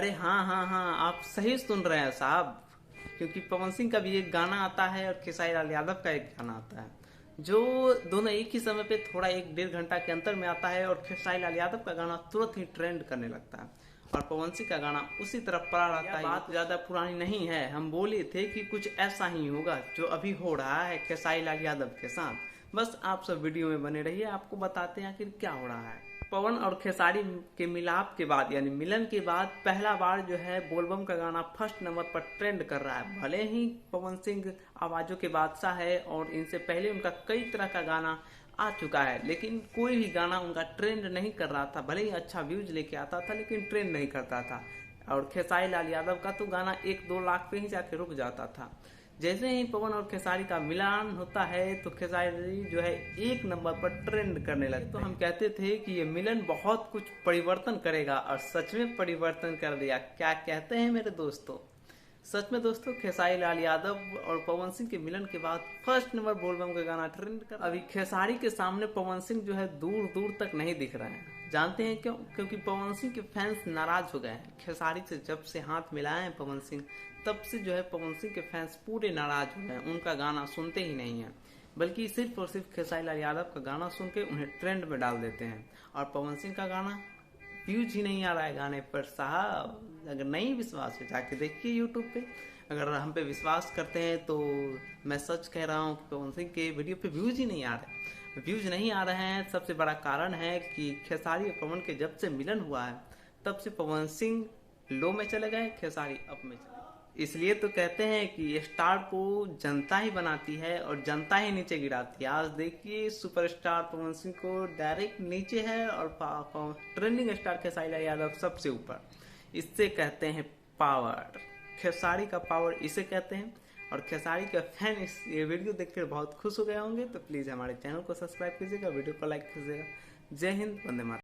अरे हाँ हाँ हाँ, आप सही सुन रहे हैं साहब। क्योंकि पवन सिंह का भी एक गाना आता है और खेसारी लाल यादव का एक गाना आता है, जो दोनों एक ही समय पे थोड़ा 1-1.5 घंटा के अंतर में आता है। और खेसारी लाल यादव का गाना तुरंत ही ट्रेंड करने लगता है और पवन सिंह का गाना उसी तरफ पड़ा रहता है। बात ज्यादा पुरानी नहीं है, हम बोले थे कि कुछ ऐसा ही होगा जो अभी हो रहा है खेसारी लाल यादव के साथ। बस आप सब वीडियो में बने रहिए, आपको बताते हैं आखिर क्या हो रहा है। पवन और खेसारी के मिलाप के बाद यानी मिलन के बाद पहला बार जो है बोलबम का गाना फर्स्ट नंबर पर ट्रेंड कर रहा है। भले ही पवन सिंह आवाजों के बादशाह है और इनसे पहले उनका कई तरह का गाना आ चुका है, लेकिन कोई भी गाना उनका ट्रेंड नहीं कर रहा था। भले ही अच्छा व्यूज लेके आता था लेकिन ट्रेंड नहीं करता था। और खेसारी लाल यादव का तो गाना 1-2 लाख पे ही जाके रुक जाता था। जैसे ही पवन और खेसारी का मिलान होता है तो खेसारी जो है 1 नंबर पर ट्रेंड करने लगते। तो हम कहते थे कि ये मिलन बहुत कुछ परिवर्तन करेगा और सच में परिवर्तन कर दिया। क्या कहते हैं मेरे दोस्तों? सच में दोस्तों, खेसारी लाल यादव और पवन सिंह के मिलन के बाद फर्स्ट नंबर बोलबम का गाना ट्रेंड कर। अभी खेसारी के सामने पवन सिंह जो है दूर दूर तक नहीं दिख रहे हैं। जानते हैं क्यों? क्योंकि पवन सिंह के फैंस नाराज हो गए हैं। खेसारी से जब से हाथ मिलाए हैं पवन सिंह, तब से जो है पवन सिंह के फैंस पूरे नाराज हो गए हैं। उनका गाना सुनते ही नहीं है, बल्कि सिर्फ और सिर्फ खेसारी लाल यादव का गाना सुन के उन्हें ट्रेंड में डाल देते हैं। और पवन सिंह का गाना व्यूज ही नहीं आ रहा है गाने पर साहब। अगर नहीं विश्वास है जाके देखिए यूट्यूब पे। अगर हम पे विश्वास करते हैं तो मैं सच कह रहा हूँ कि पवन सिंह के वीडियो पे व्यूज ही नहीं आ रहे। व्यूज नहीं आ रहे हैं, सबसे बड़ा कारण है कि खेसारी और पवन के जब से मिलन हुआ है तब से पवन सिंह लो में चले गए, खेसारी अप में चले गए। इसलिए तो कहते हैं कि स्टार को जनता ही बनाती है और जनता ही नीचे गिराती है। आज देखिए सुपरस्टार पवन सिंह को डायरेक्ट नीचे है और ट्रेंडिंग स्टार खेसारी लाल यादव सबसे ऊपर। इससे कहते हैं पावर। खेसारी का पावर इसे कहते हैं। और खेसारी के फैन इस ये वीडियो देखकर बहुत खुश हो गए होंगे, तो प्लीज़ हमारे चैनल को सब्सक्राइब कीजिएगा, वीडियो को लाइक कीजिएगा। जय हिंद, वंदे मातरम।